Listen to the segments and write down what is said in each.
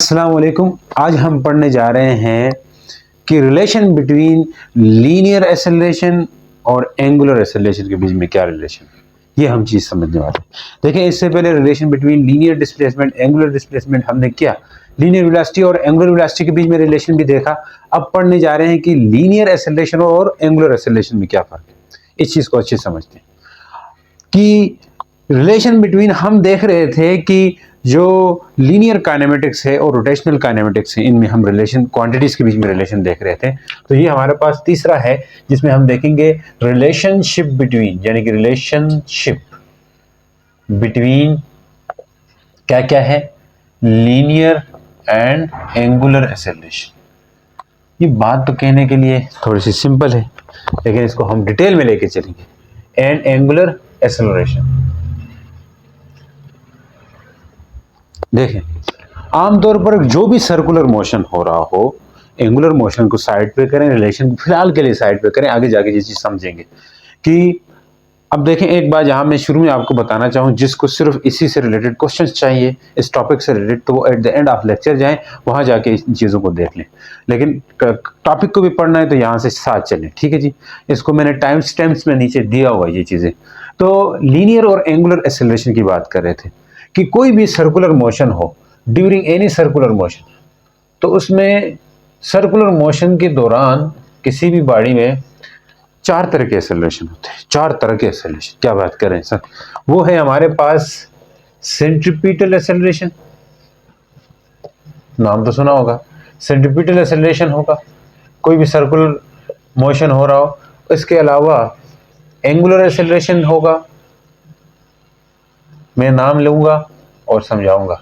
अस्सलाम वालेकुम। आज हम पढ़ने जा रहे हैं कि रिलेशन बिटवीन लीनियर एक्सेलरेशन और एंगुलर एक्सेलरेशन के बीच में क्या रिलेशन है, ये हम चीज़ समझने वाले हैं। देखिए, इससे पहले relation between linear displacement angular displacement हमने किया, लीनियर वेलोसिटी और एंगुलर वेलोसिटी के बीच में रिलेशन भी देखा। अब पढ़ने जा रहे हैं कि लीनियर एक्सेलरेशन और एंगुलर एक्सेलरेशन में क्या फ़र्क है। इस चीज़ को अच्छे से समझते हैं कि रिलेशन बिटवीन, हम देख रहे थे कि जो लीनियर काइनेमेटिक्स है और रोटेशनल काइनेमेटिक्स है, इनमें हम रिलेशन क्वांटिटीज के बीच में रिलेशन देख रहे थे। तो ये हमारे पास तीसरा है जिसमें हम देखेंगे रिलेशनशिप बिटवीन, यानी कि रिलेशनशिप बिटवीन क्या क्या है, लीनियर एंड एंगुलर एक्सेलरेशन। ये बात तो कहने के लिए थोड़ी सी सिंपल है, लेकिन इसको हम डिटेल में लेके चलेंगे। एंड एंगुलर एक्सेलरेशन, देखें, आमतौर पर जो भी सर्कुलर मोशन हो रहा हो, एंगुलर मोशन को साइड पे करें, रिलेशन फिलहाल के लिए साइड पे करें, आगे जाके ये चीज समझेंगे कि अब देखें, एक बात यहाँ मैं शुरू में आपको बताना चाहूँ, जिसको सिर्फ इसी से रिलेटेड क्वेश्चंस चाहिए, इस टॉपिक से रिलेटेड, तो वो at the end of lecture जाएं, वहां जाके इन चीज़ों को देख लें। लेकिन टॉपिक को भी पढ़ना है तो यहाँ से साथ चलें, ठीक है जी। इसको मैंने टाइम स्टैम्प्स में नीचे दिया हुआ ये चीज़ें। तो लीनियर और एंगुलर एक्सेलरेशन की बात कर रहे थे कि कोई भी सर्कुलर मोशन हो, ड्यूरिंग एनी सर्कुलर मोशन, तो उसमें सर्कुलर मोशन के दौरान किसी भी बॉडी में चार तरह के एक्सेलरेशन होते हैं। चार तरह के एक्सेलरेशन, क्या बात कर रहे हैं सर? वो है हमारे पास सेंट्रीपिटल एक्सेलरेशन, नाम तो सुना होगा। सेंट्रीपिटल एक्सेलरेशन होगा कोई भी सर्कुलर मोशन हो रहा हो। इसके अलावा एंगुलर एक्सेलरेशन होगा, मैं नाम लूंगा और समझाऊंगा।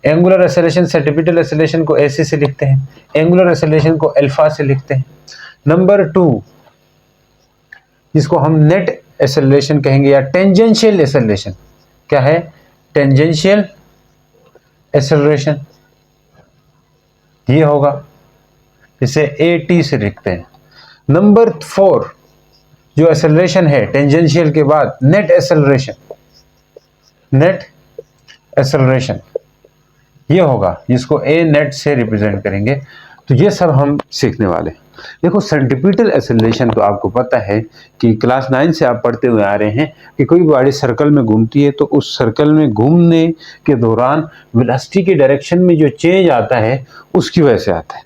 एंगुलर एक्सेलरेशन, सेंट्रीपिटल एक्सेलरेशन को ऐसे से लिखते हैं, एंगुलर एक्सेलरेशन को अल्फा से लिखते हैं। नंबर 2, जिसको हम नेट एक्सेलरेशन कहेंगे या टेंजेंशियल एक्सेलरेशन। क्या है? टेंजेंशियल एक्सेलरेशन, ये होगा, इसे AT से लिखते हैं। नंबर 4 जो एक्सेलरेशन है टेंजेंशियल के बाद, नेट एक्सेलरेशन, नेट एक्सेलरेशन ये होगा, जिसको A नेट से रिप्रेजेंट करेंगे। तो ये सब हम सीखने वाले हैं। देखो, सेंट्रीपिटल एक्सेलरेशन तो आपको पता है कि क्लास 9 से आप पढ़ते हुए आ रहे हैं कि कोई बॉडी सर्कल में घूमती है तो उस सर्कल में घूमने के दौरान वेलोसिटी के डायरेक्शन में जो चेंज आता है उसकी वजह से आता है।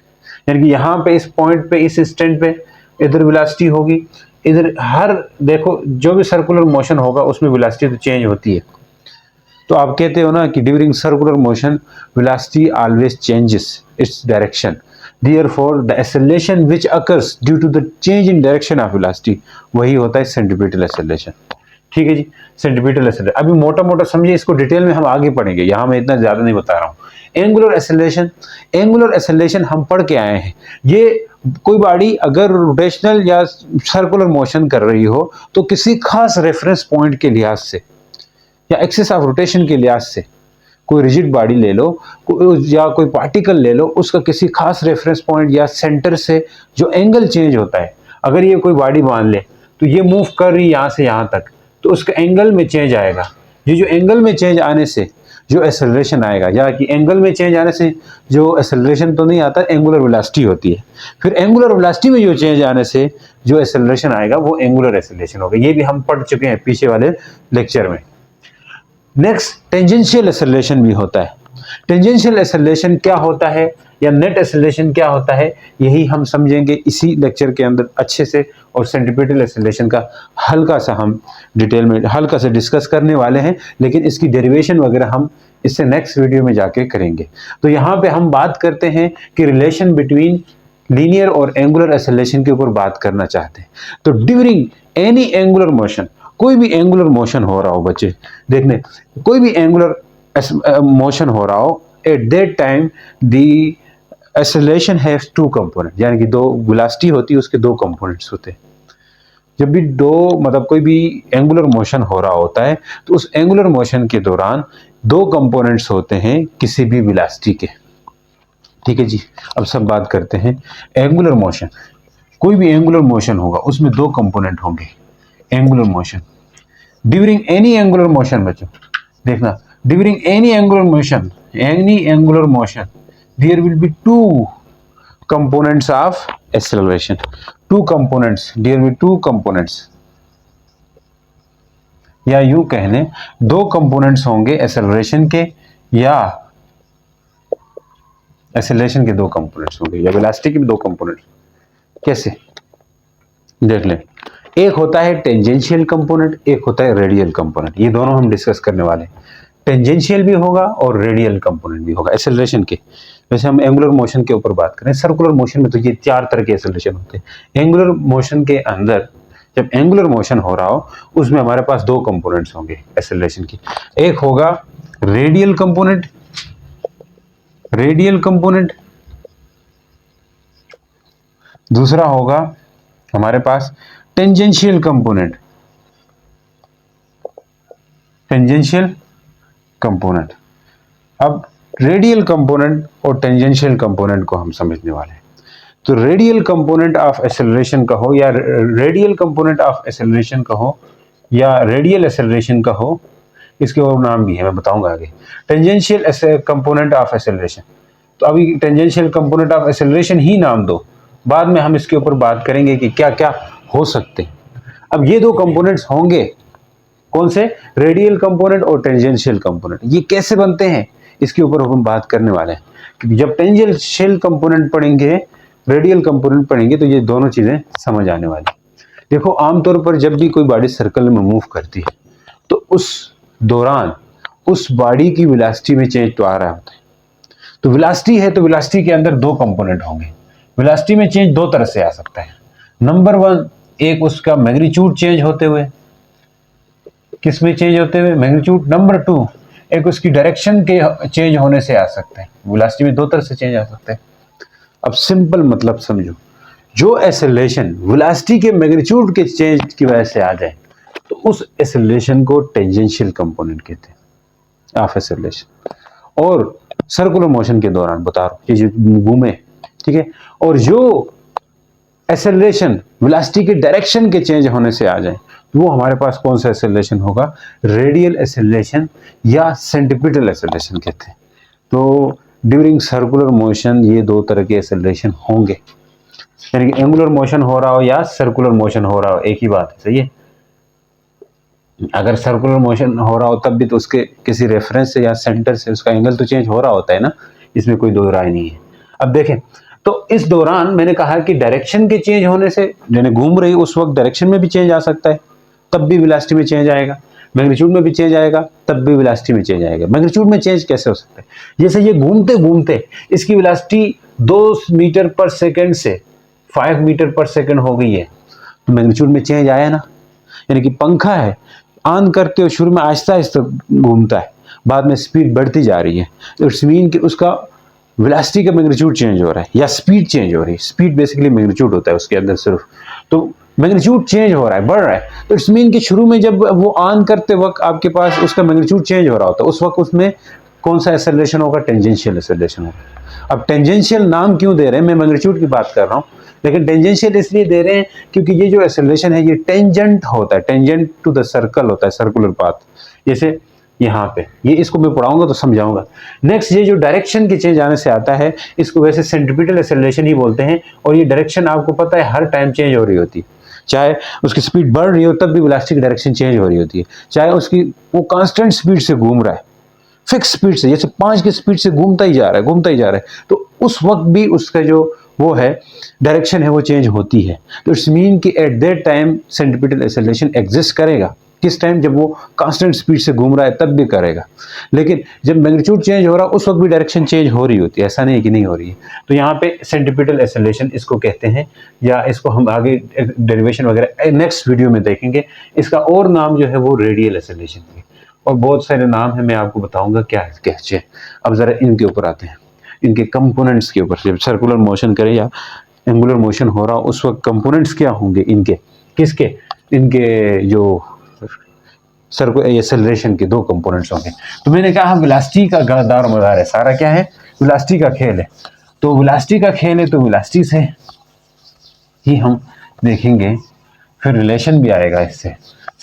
यानी कि यहाँ पे इस पॉइंट पे, इस इंस्टेंट पे इधर वेलोसिटी होगी, इधर हर, देखो, जो भी सर्कुलर मोशन होगा उसमें वेलोसिटी तो चेंज होती है। तो आप कहते हो ना कि during circular motion velocity always changes its direction, therefore the acceleration which occurs due to the change in direction of velocity, वही होता है सेंट्रीपिटल एक्सेलरेशन। ठीक है जी, सेंट्रीपिटल एक्सेलरेशन। अभी मोटा मोटा समझिए, इसको डिटेल में हम आगे पढ़ेंगे, यहाँ मैं इतना ज्यादा नहीं बता रहा हूँ। एंगुलर एक्सेलरेशन, एंगुलर एक्सेलरेशन हम पढ़ के आए हैं। ये कोई बॉडी अगर रोटेशनल या सर्कुलर मोशन कर रही हो तो किसी खास रेफरेंस पॉइंट के लिहाज से या एक्सिस ऑफ रोटेशन के लिहाज से, कोई रिजिड बॉडी ले लो या कोई पार्टिकल ले लो, उसका किसी खास रेफरेंस पॉइंट या सेंटर से जो एंगल चेंज होता है, अगर ये कोई बॉडी मान ले तो ये मूव कर रही यहाँ से यहाँ तक, तो उसका एंगल में चेंज आएगा। ये जो एंगल में चेंज आने से जो एक्सेलरेशन आएगा, या कि एंगल में चेंज आने से जो एक्सेलरेशन तो नहीं आता, एंगुलर वेलोसिटी होती है। फिर एंगुलर वेलोसिटी में जो चेंज आने से जो एक्सेलरेशन आएगा वो एंगुलर एक्सेलरेशन होगा। ये भी हम पढ़ चुके हैं पीछे वाले लेक्चर में। नेक्स्ट, टेंजेंशियल एक्सेलरेशन भी होता है। टेंजेंशियल एक्सेलरेशन क्या होता है या नेट एक्सेलरेशन क्या होता है, यही हम समझेंगे इसी लेक्चर के अंदर अच्छे से। और सेंट्रीपिटल एक्सेलरेशन का हल्का सा हम डिटेल में हल्का सा डिस्कस करने वाले हैं, लेकिन इसकी डेरिवेशन वगैरह हम इससे नेक्स्ट वीडियो में जाके करेंगे। तो यहाँ पे हम बात करते हैं कि रिलेशन बिटवीन लीनियर और एंगुलर एक्सेलरेशन के ऊपर बात करना चाहते हैं। तो ड्यूरिंग एनी एंगुलर मोशन, कोई भी एंगुलर मोशन हो रहा हो बच्चे, देखने, कोई भी एंगुलर मोशन हो रहा हो, at that time the acceleration has two component, यानी कि दो वेलोसिटी होती है, उसके दो कंपोनेंट्स होते हैं। जब भी कोई भी एंगुलर मोशन हो रहा होता है तो उस एंगुलर मोशन के दौरान दो कंपोनेंट्स होते हैं किसी भी वेलोसिटी के। ठीक है जी, अब सब बात करते हैं एंगुलर मोशन। कोई भी एंगुलर मोशन होगा उसमें दो कंपोनेंट होंगे। Angular motion, during any angular motion, बच्चों देखना, during any angular motion, any angular motion there will be two components of acceleration, two components, there will be two components, या यूं कह लें दो कंपोनेंट्स होंगे एक्सेलरेशन के, या एक्सेलरेशन के दो कंपोनेंट्स होंगे, या वेलोसिटी के भी दो कंपोनेंट्स। कैसे, देख लें। एक होता है टेंजेंशियल कंपोनेंट, एक होता है रेडियल कंपोनेंट। ये दोनों हम डिस्कस करने वाले हैं। टेंजेंशियल भी होगा और रेडियल कंपोनेंट भी होगा एक्सेलरेशन के। वैसे हम एंगुलर मोशन के ऊपर बात करें, सर्कुलर मोशन में तो ये चार तरह के एक्सेलरेशन होते हैं। एंगुलर मोशन के अंदर जब एंगुलर मोशन हो रहा हो उसमें हमारे पास दो कंपोनेंट्स होंगे एक्सेलरेशन की। एक होगा रेडियल कंपोनेंट, रेडियल कंपोनेंट, दूसरा होगा हमारे पास टेंजेंशियल कंपोनेंट, टेंजेंशियल कंपोनेंट। अब रेडियल कंपोनेंट और टेंजेंशियल कंपोनेंट को हम समझने वाले हैं। तो रेडियल कंपोनेंट ऑफ एक्सेलरेशन कहो या रेडियल कंपोनेंट ऑफ एक्सेलरेशन कहो या रेडियल एक्सेलरेशन कहो, इसके और नाम भी है, मैं बताऊंगा आगे। टेंजेंशियल कंपोनेंट ऑफ एक्सेलरेशन, तो अभी टेंजेंशियल कंपोनेंट ऑफ एक्सेलरेशन ही नाम दो, बाद में हम इसके ऊपर बात करेंगे कि क्या क्या हो सकते हैं। अब ये दो कंपोनेंट्स होंगे, कौन से, रेडियल कंपोनेंट और टेंजेंशियल कंपोनेंट। ये कैसे बनते हैं इसके ऊपर हम बात करने वाले हैं, क्योंकि जब टेंजेंशियल कंपोनेंट पढ़ेंगे, रेडियल कंपोनेंट पढ़ेंगे, तो ये दोनों चीजें समझ आने वाली। देखो आमतौर पर जब भी कोई बॉडी सर्कल में मूव करती है तो उस दौरान उस बॉडी की वेलोसिटी में चेंज तो आ रहा होता है। तो वेलोसिटी है तो वेलोसिटी के अंदर दो कंपोनेंट होंगे। वेलोसिटी में चेंज दो तरह से आ सकता है। नंबर वन, एक उसका मैग्नीट्यूड चेंज होते हुए, किस में चेंज होते हुए, मैग्नीट्यूड। नंबर टू, एक उसकी डायरेक्शन के चेंज होने से आ सकते हैं। वेलोसिटी में दो तरह से चेंज आ सकते हैं। अब सिंपल मतलब समझो, जो एक्सेलरेशन वेलोसिटी के मैग्नीट्यूड के चेंज की वजह से आ जाए तो उस एक्सेलरेशन को टेंजेंशियल कंपोनेंट कहते हैं ऑफ एक्सेलरेशन। और सर्कुलर मोशन के दौरान बता रहा हूं, ये जो घूमे, ठीक है, और जो एक्सेलरेशन वेलोसिटी के डायरेक्शन के चेंज होने से आ जाए वो हमारे पास कौन सा एक्सेलरेशन होगा, रेडियल एक्सेलरेशन या सेंट्रीपिटल एक्सेलरेशन कहते हैं। तो ड्यूरिंग सर्कुलर मोशन ये दो तरह के एक्सेलरेशन होंगे, यानी कि एंगुलर मोशन हो रहा हो या सर्कुलर मोशन हो रहा हो, एक ही बात है, सही है। अगर सर्कुलर मोशन हो रहा हो तब भी तो उसके किसी रेफरेंस से या सेंटर से उसका एंगल तो चेंज हो रहा होता है ना, इसमें कोई दो राय नहीं है। अब देखें, तो इस दौरान मैंने कहा कि डायरेक्शन के चेंज होने से, यानी घूम रही उस वक्त डायरेक्शन में भी चेंज आ सकता है, तब भी वेलोसिटी में चेंज आएगा। मैग्नीट्यूड में भी चेंज आएगा, तब भी वेलोसिटी में चेंज आएगा। मैग्नीट्यूड में चेंज कैसे हो सकता है, जैसे ये घूमते घूमते इसकी वेलोसिटी 2 मीटर पर सेकंड से 5 मीटर पर सेकंड हो गई है, तो मैग्नीट्यूड में चेंज आया ना। यानी कि पंखा है, ऑन करते हो शुरू में आहिस्ता आहिस्ता घूमता है, बाद में स्पीड बढ़ती जा रही है, तो इट्स मीन कि उसका वेलोसिटी का मैग्नीट्यूड चेंज हो रहा है या स्पीड चेंज हो रही है। स्पीड बेसिकली मैग्नीट्यूड होता है उसके अंदर सिर्फ, तो मैग्नीट्यूड चेंज हो रहा है, बढ़ रहा है, तो इट्स मीन कि शुरू में जब वो ऑन करते वक्त आपके पास उसका मैग्नीट्यूड चेंज हो रहा होता है, उस वक्त उसमें कौन सा एक्सेलरेशन होगा, टेंजेंशियल एक्सेलरेशन होगा। अब टेंजेंशियल नाम क्यों दे रहे हैं, मैं मैग्नीट्यूड की बात कर रहा हूँ, लेकिन टेंजेंशियल इसलिए दे रहे हैं क्योंकि ये जो एक्सेलरेशन है ये टेंजेंट होता है, टेंजेंट टू द सर्कल होता है, सर्कुलर पाथ। जैसे यहाँ पे ये, इसको मैं पढ़ाऊंगा तो समझाऊंगा। नेक्स्ट, ये जो डायरेक्शन के चेंज आने से आता है इसको वैसे सेंट्रीपिटल एक्सेलरेशन ही बोलते हैं, और ये डायरेक्शन आपको पता है हर टाइम चेंज हो रही होती है। चाहे उसकी स्पीड बढ़ रही हो तब भी वेलोसिटी की डायरेक्शन चेंज हो रही होती है, चाहे उसकी वो कांस्टेंट स्पीड से घूम रहा है, फिक्स स्पीड से, जैसे 5 की स्पीड से घूमता ही जा रहा है, घूमता ही जा रहा है, तो उस वक्त भी उसका जो वो है डायरेक्शन है वो चेंज होती है। तो इट्स मीन कि eight that time centripetal acceleration exist करेगा। किस टाइम, जब वो कांस्टेंट स्पीड से घूम रहा है तब भी करेगा, लेकिन जब मैग्नीट्यूड चेंज हो रहा है उस वक्त भी डायरेक्शन चेंज हो रही होती है, ऐसा नहीं है कि नहीं हो रही है। तो यहाँ पे सेंट्रीपिटल एक्सेलरेशन इसको कहते हैं, या इसको हम आगे डेरिवेशन वगैरह नेक्स्ट वीडियो में देखेंगे। इसका और नाम जो है वो रेडियल एक्सेलरेशन है, और बहुत सारे नाम है, मैं आपको बताऊंगा क्या है। अब जरा इनके ऊपर आते हैं, इनके कंपोनेंट्स के ऊपर। जब सर्कुलर मोशन करे या एंगुलर मोशन हो रहा हो उस वक्त कंपोनेंट्स क्या होंगे इनके, किसके, इनके जो एक्सेलरेशन के दो कंपोनेंट्स होंगे। तो मैंने कहा वेलोसिटी का दार मदार है सारा, क्या है, वेलोसिटी का खेल है। तो वेलोसिटी का खेल है तो वेलोसिटी से ही हम देखेंगे, फिर रिलेशन भी आएगा इससे।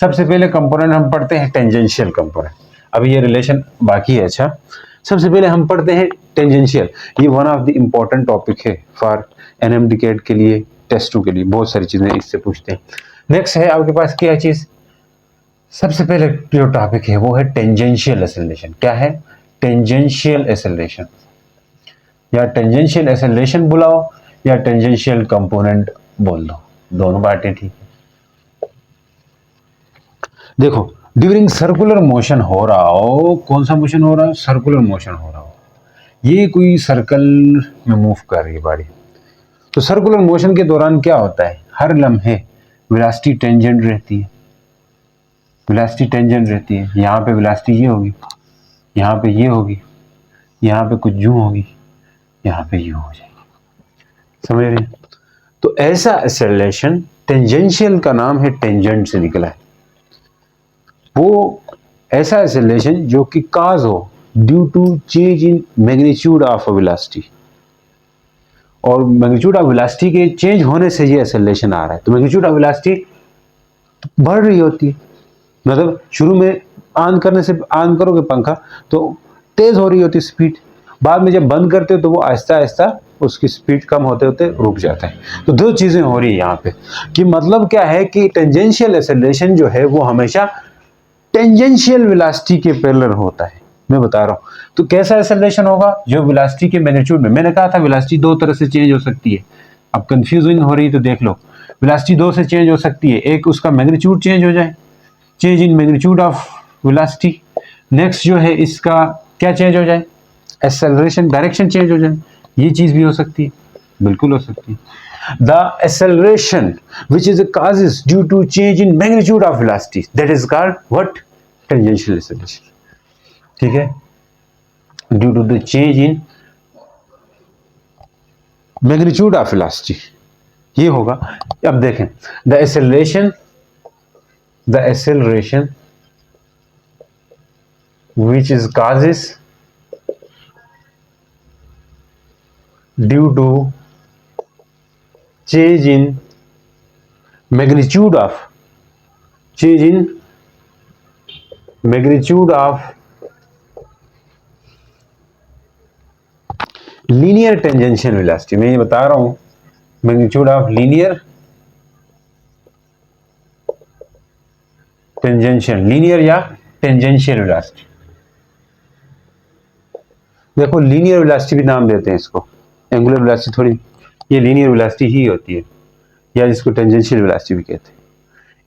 सबसे पहले कंपोनेंट हम पढ़ते हैं टेंजेंशियल कंपोनेंट। अभी ये रिलेशन बाकी है। अच्छा, सबसे पहले हम पढ़ते हैं टेंजेंशियल। ये one of the important topic है फॉर एनएमडीकेट के लिए, टेस्टों के लिए, बहुत सारी चीजें इससे पूछते हैं। नेक्स्ट है आपके पास क्या चीज, सबसे पहले जो टॉपिक है वो है टेंजेंशियल एक्सेलरेशन। क्या है? टेंजेंशियल एक्सेलरेशन, या टेंजेंशियल एक्सेलरेशन बुलाओ या टेंजेंशियल कंपोनेंट बोल दो, दोनों बातें ठीक है। देखो, ड्यूरिंग सर्कुलर मोशन हो रहा हो, कौन सा मोशन हो रहा हो? सर्कुलर मोशन हो रहा हो, ये कोई सर्कल में मूव कर रही है बॉडी, तो सर्कुलर मोशन के दौरान क्या होता है? हर लम्हे वेलोसिटी टेंजेंट रहती है, वेलोसिटी टेंजेंट रहती है। यहाँ पे वेलोसिटी ये होगी, यहाँ पे ये होगी, यहाँ पे कुछ यूं होगी, यहाँ पे यूं हो जाएगी, समझ रहे हैं? तो ऐसा एक्सेलरेशन टेंजेंशियल का नाम है, टेंजेंट से निकला है। वो ऐसा एक्सेलरेशन जो कि काज हो due to change in magnitude of velocity, और मैग्नीट्यूड ऑफ वेलोसिटी के चेंज होने से ये एक्सेलरेशन आ रहा है। तो मैग्नीट्यूड ऑफ वेलोसिटी बढ़ रही होती है, मतलब शुरू में ऑन करने से, ऑन करोगे पंखा तो तेज हो रही होती है स्पीड, बाद में जब बंद करते हो तो वो आहिस्ता आहिस्ता उसकी स्पीड कम होते होते रुक जाता है। तो दो चीजें हो रही है यहाँ पे, कि मतलब क्या है कि टेंजेंशियल एक्सेलरेशन जो है वो हमेशा टेंजेंशियल वेलोसिटी के पैरेलल होता है। मैं बता रहा हूं, तो कैसा एक्सेलरेशन होगा? जो वेलोसिटी के मैग्नीट्यूड में, मैंने कहा था वेलोसिटी दो तरह से चेंज हो सकती है, अब कंफ्यूजिंग हो रही है तो देख लो। वेलोसिटी दो से चेंज हो सकती है, एक उसका मैग्नीट्यूड चेंज हो जाए, change in magnitude of velocity. Next जो है इसका क्या चेंज हो जाए? एक्सेलरेशन डायरेक्शन चेंज हो जाए, ये चीज भी हो सकती है, बिल्कुल हो सकती है। The acceleration which is a causes due to change in magnitude of velocity, that is called what? Tangential acceleration, ठीक है, due to the change in magnitude of velocity, ये होगा। अब देखें, the acceleration which is causes due to change in magnitude of linear tangential velocity. मैं ये बता रहा हूं, magnitude of linear tangential, linear या टेंजेंशियल वेलोसिटी। देखो, लीनियर वेलोसिटी भी नाम देते हैं इसको, एंगुलर वेलोसिटी थोड़ी, ये लीनियर वेलोसिटी ही होती है, या जिसको टेंजेंशियल वेलोसिटी भी कहते हैं।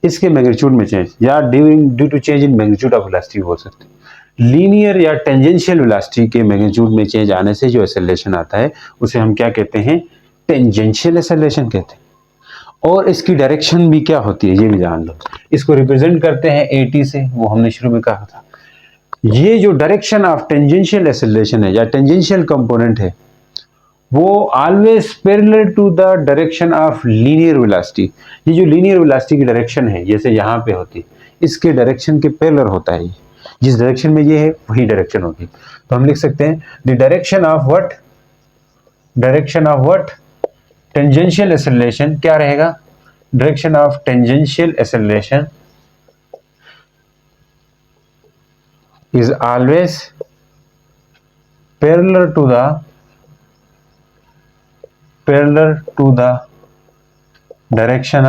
इसके मैग्नीट्यूड में चेंज या due to change in magnitude of velocity बोल सकते हैं। लीनियर या टेंजेंशियल वेलोसिटी के मैग्नीट्यूड में चेंज आने से जो एक्सेलरेशन आता है उसे हम क्या कहते हैं? टेंजेंशियल एक्सेलरेशन कहते हैं। और इसकी डायरेक्शन भी क्या होती है ये भी जान लो। इसको रिप्रेजेंट करते हैं एटी से, वो हमने शुरू में कहा था। ये जो डायरेक्शन ऑफ टेंजेंशियल एक्सेलरेशन है या टेंजेंशियल कंपोनेंट है, वो always parallel to the direction of linear velocity. ये जो लीनियर वेलोसिटी की डायरेक्शन है, जैसे यहाँ पे होती है, इसके डायरेक्शन के पैरेलल होता है। जिस डायरेक्शन में ये है वही डायरेक्शन होगी। तो हम लिख सकते हैं the direction of what tangential acceleration क्या रहेगा? Direction of tangential acceleration is always parallel to the direction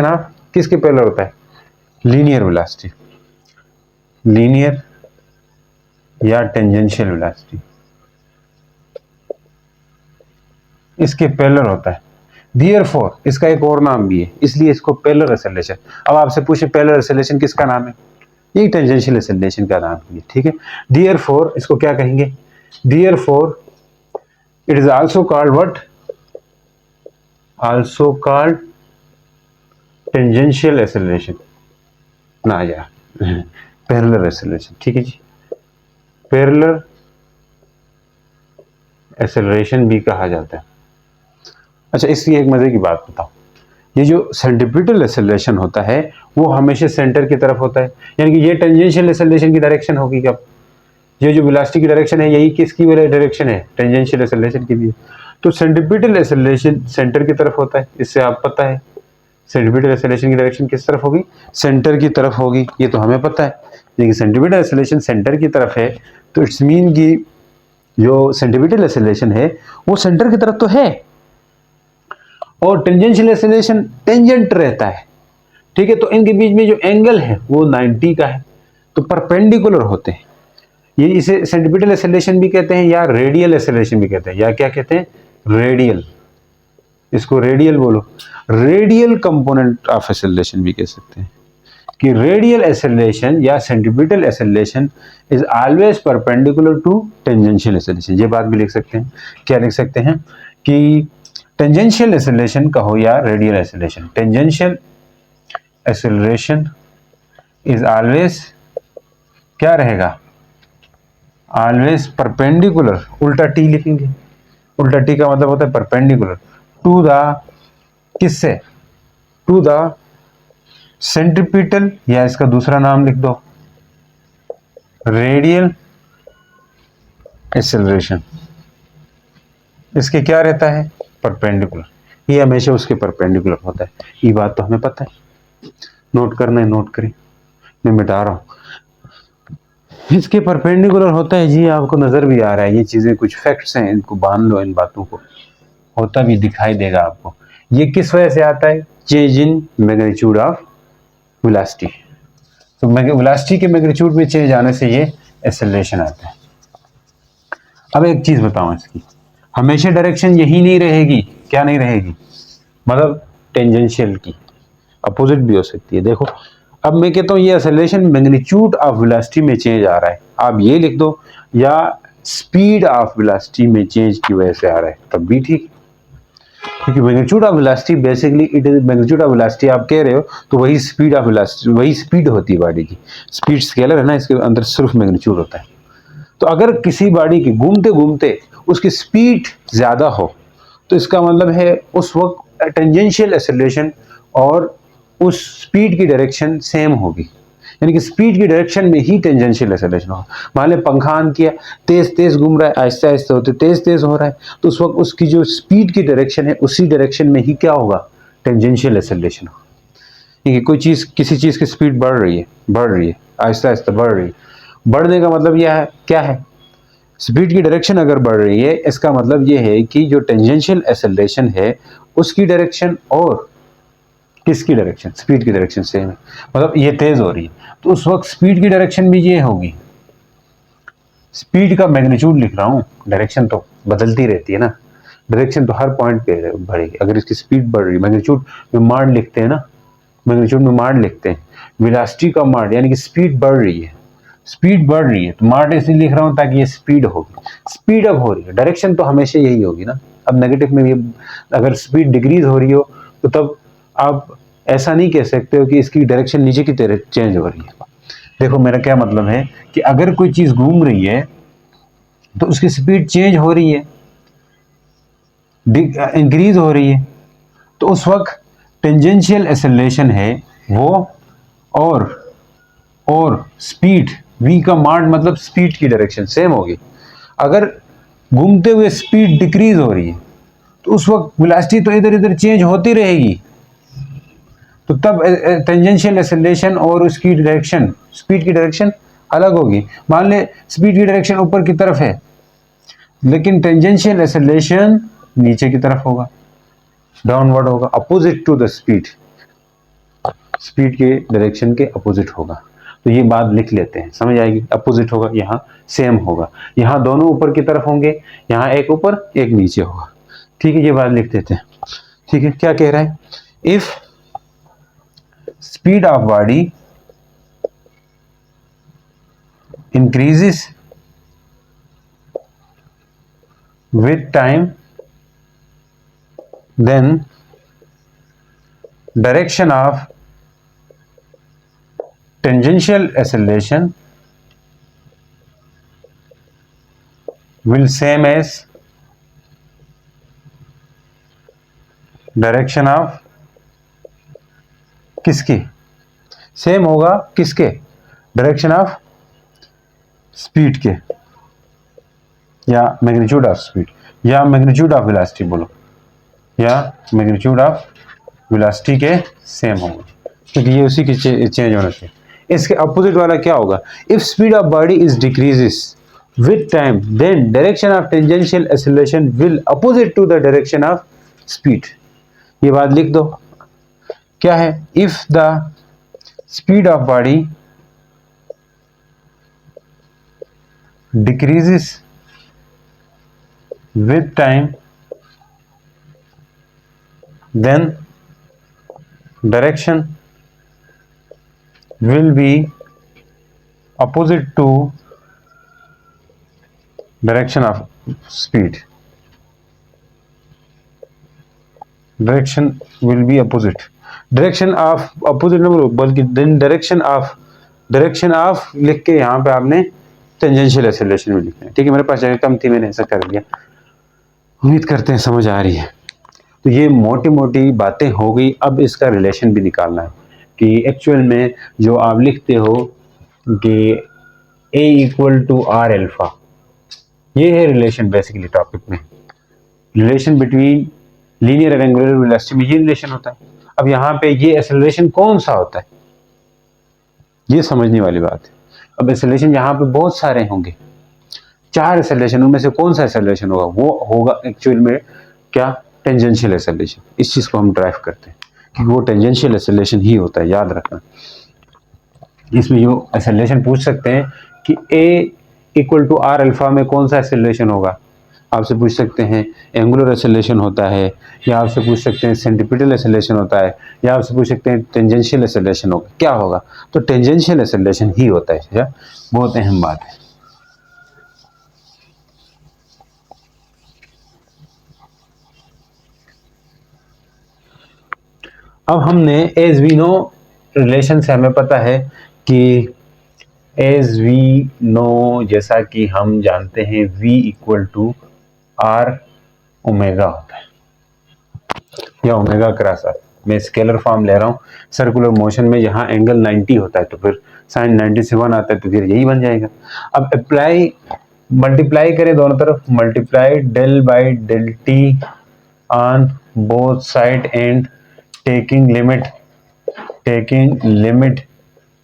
of किसके पैरेलल होता है? लीनियर वेलोसिटी, लीनियर या टेंजेंशियल वेलोसिटी, इसके पैरेलल होता है। Therefore, इसका एक और नाम भी है, इसलिए इसको पैरेलल एक्सेलरेशन। अब आपसे पूछे पैरेलल एक्सेलरेशन किसका नाम है? ये टेंजेंशियल एक्सेलरेशन का नाम है, ठीक है। Therefore, इसको क्या कहेंगे? Therefore, it is also called what? Also called tangential acceleration ना यार, पैरेलल एक्सेलरेशन, ठीक है जी। पैरेलल एक्सेलरेशन भी कहा जाता है। अच्छा, इसकी एक मजे की बात बताओ, ये जो सेंट्रीपिटल एक्सेलरेशन होता है वो हमेशा सेंटर की तरफ होता है, यानी कि ये टेंजेंशियल एक्सेलरेशन की डायरेक्शन होगी। कब? ये जो वेलोसिटी की डायरेक्शन है यही किसकी वाली डायरेक्शन है? टेंजेंशियल एक्सेलरेशन की भी है। तो सेंट्रीपिटल एक्सेलरेशन सेंटर की तरफ होता है, इससे आप पता है सेंट्रीपिटल एक्सेलरेशन की डायरेक्शन किस तरफ होगी? सेंटर की तरफ होगी, ये तो हमें पता है। देखिए सेंटीमीटर एक्सेलरेशन सेंटर की तरफ है, तो इट्स मीन कि जो सेंटीमीटर एक्सेलरेशन है वो सेंटर की तरफ तो है, और टेंजेंशियल एक्सेलरेशन टेंजेंट रहता है, ठीक है। तो इनके बीच में जो एंगल है वो 90 का है, तो परपेंडिकुलर होते हैं। ये इसे सेंटीमीटर एक्सेलरेशन भी कहते हैं या रेडियल एक्सेलरेशन भी कहते हैं, या क्या कहते हैं, रेडियल, इसको रेडियल बोलो, रेडियल कंपोनेंट ऑफ एक्सेलरेशन भी कह सकते हैं कि रेडियल एक्सेलरेशन या centripetal acceleration is always perpendicular to tangential acceleration. ये बात भी लिख सकते हैं, क्या लिख सकते हैं कि टेंजेंशियल एक्सेलरेशन कहो या radial acceleration, tangential acceleration is always क्या रहेगा, ऑलवेज परपेंडिकुलर, उल्टा टी लिखेंगे, उल्टा टी का मतलब होता है परपेंडिकुलर टू द, किससे, टू द सेंट्रीपिटल, या इसका दूसरा नाम लिख दो रेडियल एक्सेलरेशन। इसके क्या रहता है, परपेंडिकुलर, ये हमेशा उसके परपेंडिकुलर होता है। ये बात तो हमें पता है, नोट करना है नोट करें, मैं मिटा रहा हूं, इसके परपेंडिकुलर होता है जी, आपको नजर भी आ रहा है, ये चीजें कुछ फैक्ट्स हैं, इनको बांध लो, इन बातों को, होता भी दिखाई देगा आपको। ये किस वजह से आता है, change in magnitude of velocity, तो वेलोसिटी के मैग्नीट्यूड में चेंज आने से ये एक्सेलरेशन आता है। अब एक चीज बताऊं, इसकी हमेशा डायरेक्शन यही नहीं रहेगी, क्या नहीं रहेगी, मतलब टेंजेंशियल की अपोजिट भी हो सकती है। देखो अब मैं कहता हूं ये एक्सेलरेशन मैग्नीट्यूड ऑफ वेलोसिटी में चेंज आ रहा है, आप ये लिख दो, या स्पीड ऑफ वेलोसिटी में चेंज की वजह से आ रहा है, तब भी ठीक, क्योंकि magnitude of velocity basically it is magnitude of velocity, आप कह रहे हो तो वही स्पीड ऑफ वेलोसिटी, वही स्पीड होती है बॉडी की, स्पीड स्केलर है ना, इसके अंदर सिर्फ मैग्नीट्यूड होता है। तो अगर किसी बॉडी की घूमते घूमते उसकी स्पीड ज्यादा हो, तो इसका मतलब है उस वक्त टेंजेंशियल एक्सेलरेशन और उस स्पीड की डायरेक्शन सेम होगी, यानी कि स्पीड की डायरेक्शन में ही टेंजेंशियल एक्सेलरेशन होगा। मान ले पंखा ऑन किया, तेज तेज घूम रहा है, आहिस्ते आहिस्ते होते तेज तेज हो रहा है, तो उस वक्त उसकी जो स्पीड की डायरेक्शन है उसी डायरेक्शन में ही क्या होगा, टेंजेंशियल एक्सेलरेशन होगा। ठीक है, कोई चीज, किसी चीज की स्पीड बढ़ रही है आहिस्ते आहिस्ते बढ़ रही है, बढ़ने का मतलब यह है क्या है, स्पीड की डायरेक्शन अगर बढ़ रही है, इसका मतलब यह है कि जो टेंजेंशियल एक्सेलरेशन है उसकी डायरेक्शन और किसकी डायरेक्शन, स्पीड की डायरेक्शन सेम है, मतलब ये तेज हो रही है, तो उस वक्त स्पीड की डायरेक्शन भी ये होगी, स्पीड का मैग्नीट्यूड लिख रहा हूं, डायरेक्शन तो बदलती रहती है ना, डायरेक्शन तो हर पॉइंट पे बढ़ेगी। अगर इसकी स्पीड बढ़ रही है, मैग्नीट्यूड में माड लिखते हैं ना, मैग्नीट्यूड में माड लिखते हैं, वेलोसिटी का माड, यानी कि स्पीड बढ़ रही है, स्पीड बढ़ रही है तो माड इसलिए लिख रहा हूं ताकि ये स्पीड होगी, स्पीड अब हो रही है, डायरेक्शन तो हमेशा यही होगी ना। अब नेगेटिव में भी अगर स्पीड डिक्रीज हो रही हो तो तब आप ऐसा नहीं कह सकते हो कि इसकी डायरेक्शन नीचे की तरफ चेंज हो रही है। देखो मेरा क्या मतलब है कि अगर कोई चीज घूम रही है तो उसकी स्पीड चेंज हो रही है, इंक्रीज हो रही है, तो उस वक्त टेंजेंशियल एक्सेलरेशन है वो, और स्पीड v का माड मतलब स्पीड की डायरेक्शन सेम होगी। अगर घूमते हुए स्पीड डिक्रीज हो रही है तो उस वक्त वेलोसिटी तो इधर इधर चेंज होती रहेगी, तो तब टेंजेंशियल एक्सेलरेशन और उसकी डायरेक्शन, स्पीड की डायरेक्शन अलग होगी। मान ले स्पीड की डायरेक्शन ऊपर की तरफ है लेकिन टेंजेंशियल एक्सेलरेशन नीचे की तरफ होगा, डाउनवर्ड होगा, opposite to the speed, speed के डायरेक्शन के अपोजिट होगा। तो ये बात लिख लेते हैं, समझ आएगी, अपोजिट होगा, यहाँ सेम होगा, यहाँ दोनों ऊपर की तरफ होंगे, यहाँ एक ऊपर एक नीचे होगा। ठीक है, ये बात लिख देते हैं। ठीक है, क्या कह रहा है, if speed of body increases with time, then direction of tangential acceleration will same as direction of किसकी, सेम होगा किसके, डायरेक्शन ऑफ स्पीड के, या मैग्नीट्यूड ऑफ स्पीड, या मैग्नीट्यूड ऑफ वेलोसिटी बोलो, या मैग्नीट्यूड ऑफ वेलोसिटी के सेम होगा, क्योंकि ये उसी की चेंज होना चाहिए। इसके अपोजिट वाला क्या होगा? If speed of body is decreases with time then direction of tangential acceleration will opposite to the direction of speed. ये बात लिख दो, क्या है? If the speed of body decreases with time then direction will be opposite to direction of speed. Direction will be opposite. Direction of opposite ना बोलो, बल्कि then direction of लिख के यहाँ पे आपने टेंजेंशियल एक्सेलरेशन भी लिखना है। ठीक है, मेरे पास जगह कम थी, मैंने ऐसा कर लिया। उम्मीद करते हैं समझ आ रही है। तो ये मोटी मोटी बातें हो गई। अब इसका रिलेशन भी निकालना है कि एक्चुअल में जो आप लिखते हो कि A equal to r alpha, ये है रिलेशन बेसिकली टॉपिक में। Relation between linear and angular velocity में ये रिलेशन होता है। अब यहाँ पे ये एक्सेलरेशन कौन सा होता है, ये समझने वाली बात है। अब एक्सेलरेशन यहाँ पे बहुत सारे होंगे, 4 एक्सेलरेशन, उनमें से कौन सा एक्सेलरेशन होगा? वो होगा एक्चुअल में क्या? Tangential acceleration. इस चीज को हम ड्राइव करते हैं क्योंकि वो टेंजेंशियल एक्सेलरेशन ही होता है, याद रखना। इसमें जो एक्सेलरेशन पूछ सकते हैं कि A equal to are alpha में कौन सा एक्सेलरेशन होगा, आपसे पूछ सकते हैं एंगुलर एक्सेलरेशन होता है, या आपसे पूछ सकते हैं सेंटीपिटल एक्सेलरेशन होता है, या आपसे पूछ सकते हैं टेंजेंशियल एक्सेलरेशन होगा। क्या होगा? तो टेंजेंशियल एक्सेलरेशन ही होता है। बहुत अहम बात है। अब हमने एज वी नो रिलेशन से हमें पता है कि एज वी नो, जैसा कि हम जानते हैं V equal to r omega होता है या ओमेगा क्रॉस आर। मैं स्केलर फॉर्म ले रहा हूँ। सर्कुलर मोशन में यहाँ एंगल 90 होता है तो फिर साइन 90 से 1 आता है तो फिर यही बन जाएगा। अब अप्लाई मल्टीप्लाई करें दोनों तरफ, multiply del by del t on both side and taking limit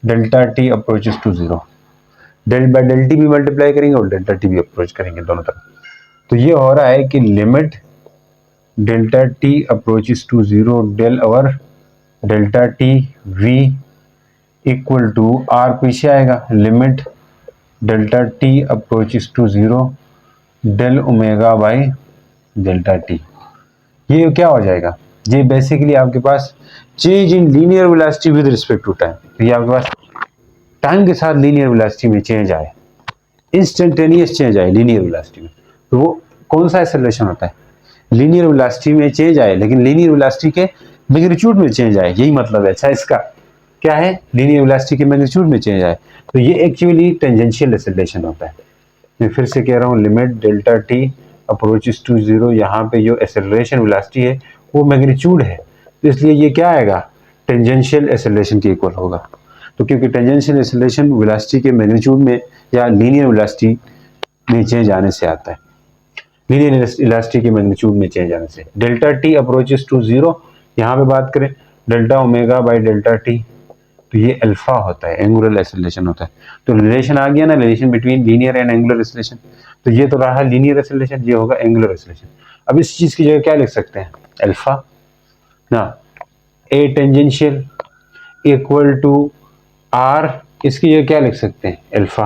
delta T approaches to 0। Del by del t भी मल्टीप्लाई करेंगे और डेल्टा टी भी अप्रोच करेंगे दोनों तरफ। तो ये हो रहा है कि limit delta T approaches to 0 del over delta T V equal to R पीछे आएगा, limit delta T approaches to 0 del omega by delta T. ये क्या हो जाएगा? ये बेसिकली आपके पास change in linear velocity with respect to time. तो ये आपके पास टाइम के साथ लीनियर वेलोसिटी में चेंज आए, इंस्टेंटेनियस चेंज आए लीनियर वेलोसिटी में, तो वो कौन सा एक्सेलरेशन होता है? लीनियर वेलोसिटी में चेंज आए लेकिन लीनियर वेलोसिटी के मैग्नीट्यूड में चेंज आए, यही मतलब है। अच्छा, इसका क्या है? लीनियर वेलोसिटी के मैग्नीट्यूड में चेंज आए, तो ये एक्चुअली टेंजेंशियल एक्सेलरेशन होता है। मैं फिर से कह रहा हूँ, limit delta T approaches to 0, यहाँ पे जो एक्सेलरेशन वेलोसिटी है वो मैग्नीट्यूड है, तो इसलिए ये क्या आएगा? टेंजेंशियल एक्सेलरेशन के इक्वल होगा। तो क्योंकि टेंजेंशियल एक्सेलरेशन वेलोसिटी के मैग्नीट्यूड में या लीनियर वेलोसिटी में चेंज आने से आता है, लीनियर वेलोसिटी के मैग्नीट्यूड में चेंज आने से। डेल्टा टी अप्रोचेस टू 0, यहाँ पे बात करें delta omega by delta T, तो ये अल्फा होता है, एंगुलर एक्सेलरेशन होता है। तो रिलेशन आ गया ना, relation between linear and angular acceleration. तो ये तो रहा लीनियर एक्सेलरेशन, ये होगा एंगुलर एक्सेलरेशन। अब इस चीज की जगह क्या लिख सकते हैं? अल्फा ना, a tangential equal to r, इसकी जगह क्या लिख सकते हैं? अल्फा।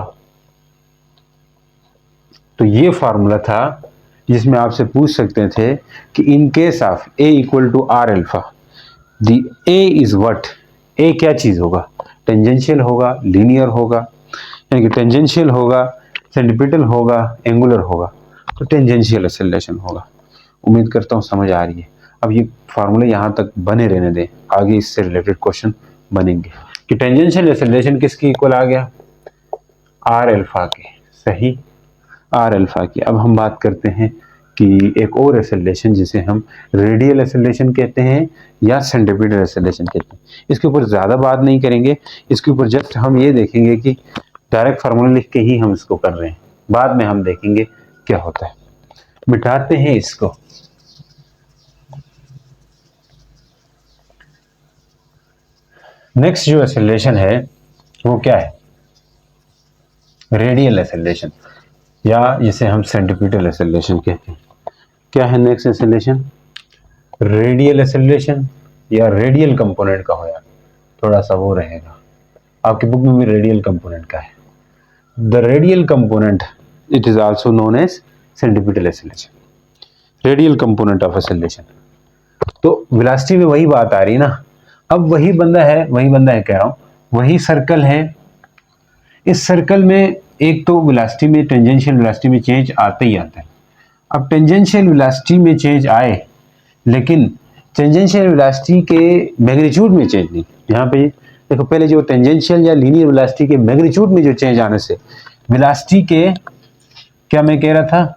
तो ये फॉर्मूला था जिसमें आपसे पूछ सकते थे कि in case of A equal to are alpha, the A is what? A क्या चीज होगा? टेंजेंशियल होगा, लीनियर होगा, यानी कि टेंजेंशियल होगा, सेंटीपिटल होगा, एंगुलर होगा, तो टेंजेंशियल एक्सेलरेशन होगा। उम्मीद करता हूँ समझ आ रही है। अब ये फार्मूले यहाँ तक बने रहने दें, आगे इससे रिलेटेड क्वेश्चन बनेंगे कि टेंजेंशियल एक्सेलरेशन किसकी इक्वल आ गया? आर अल्फा के। सही, आर अल्फा की। अब हम बात करते हैं कि एक और एक्सेलरेशन जिसे हम रेडियल एक्सेलरेशन कहते हैं या सेंटीपिटल एक्सेलरेशन कहते हैं। इसके ऊपर ज़्यादा बात नहीं करेंगे, इसके ऊपर जस्ट हम ये देखेंगे कि डायरेक्ट फार्मूला लिख के ही हम इसको कर रहे हैं, बाद में हम देखेंगे क्या होता है। मिटाते हैं इसको। नेक्स्ट जो एक्सेलरेशन है वो क्या है? रेडियल एक्सेलरेशन, या जिसे हम सेंटीपीटल एक्सेलरेशन कहते हैं। क्या है नेक्स्ट एक्सेलरेशन? रेडियल एक्सेलरेशन या रेडियल कंपोनेंट का हो, यार थोड़ा सा वो रहेगा, आपकी बुक में भी रेडियल कंपोनेंट का है। The radial component it is also known as centripetal acceleration, radial component of acceleration. तो वेलोसिटी में वही बात आ रही ना, अब वही बंदा है कह रहा हूं, वही सर्कल है। इस सर्कल में एक तो वेलोसिटी में, टेंजेंशियल वेलोसिटी में चेंज आते ही आता है। अब टेंजेंशियल वेलोसिटी में चेंज आए, लेकिन टेंजेंशियल वेलोसिटी के मैग्नीट्यूड में चेंज नहीं। यहाँ पे देखो, पहले जो टेंजेंशियल या लीनियर वेलोसिटी के मैग्नीट्यूड में जो चेंज आने से वेलोसिटी के, क्या मैं कह रहा था,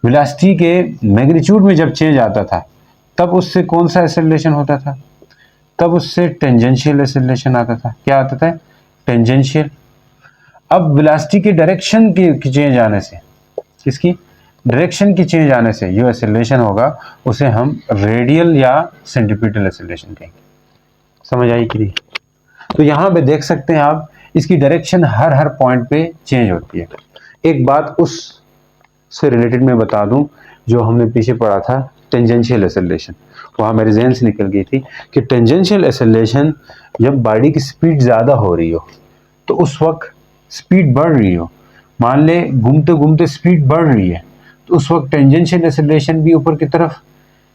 वेलोसिटी के मैग्नीट्यूड में जब चेंज आता था, तब उससे कौन सा एक्सेलरेशन होता था? तब उससे टेंजेंशियल एक्सेलरेशन आता था। क्या आता था? टेंजेंशियल। अब वेलोसिटी के डायरेक्शन की चेंज आने से, किसकी? डायरेक्शन की चेंज आने से जो एक्सेलरेशन होगा उसे हम रेडियल या सेंटीपीटल एक्सेलरेशन कहेंगे। समझ आई कि नहीं? तो यहां पे देख सकते हैं आप, इसकी डायरेक्शन हर पॉइंट पे चेंज होती है। एक बात उस से रिलेटेड मैं बता दूं, जो हमने पीछे पढ़ा था टेंजेंशियल एक्सेलरेशन, वहां मेरे जहन से निकल गई थी कि टेंजेंशियल एक्सेलरेशन जब बॉडी की स्पीड ज्यादा हो रही हो, तो उस वक्त स्पीड बढ़ रही हो, मान ले घूमते घूमते स्पीड बढ़ रही है, तो उस वक्त टेंजेंशियल एक्सेलरेशन भी ऊपर की तरफ,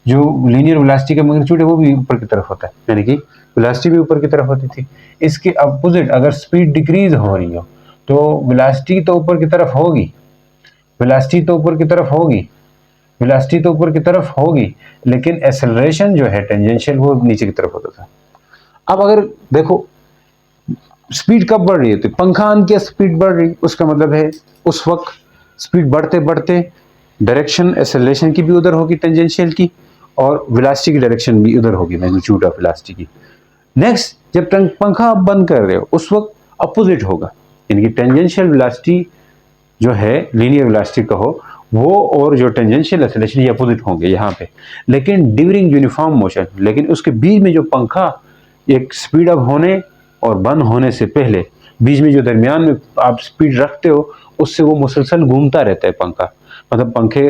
जो लीनियर वेलोसिटी का मैग्नीट्यूड है वो भी ऊपर की तरफ होता है, यानी कि वेलोसिटी भी ऊपर की तरफ होती थी। इसके अपोजिट अगर स्पीड डिक्रीज हो रही हो, तो वेलोसिटी तो ऊपर की तरफ होगी, वेलोसिटी तो ऊपर की तरफ होगी, वेलोसिटी तो ऊपर की तरफ होगी, लेकिन एक्सेलरेशन जो है टेंजेंशियल वो नीचे की तरफ होता था। अब अगर देखो स्पीड कब बढ़ रही है, तो पंखा ऑन किया स्पीड बढ़ रही, उसका मतलब है उस वक्त स्पीड बढ़ते बढ़ते डायरेक्शन एक्सेलरेशन की भी उधर होगी टेंजेंशियल की, और वेलोसिटी की डायरेक्शन भी उधर होगी, मैग्नीट्यूड ऑफ वेलोसिटी की। नेक्स्ट, जब पंखा आप बंद कर रहे हो उस वक्त अपोजिट होगा, यानी कि टेंजेंशियल वेलोसिटी जो है लीनियर वेलोसिटी कहो वो, और जो टेंजेंशियल एक्सेलरेशन ये अपोजिट होंगे यहाँ पे, लेकिन ड्यूरिंग यूनिफॉर्म मोशन, लेकिन उसके बीच में जो पंखा एक स्पीड अप होने और बंद होने से पहले बीच में जो दरमियान में आप स्पीड रखते हो, उससे वो मुसलसल घूमता रहता है पंखा। मतलब पंखे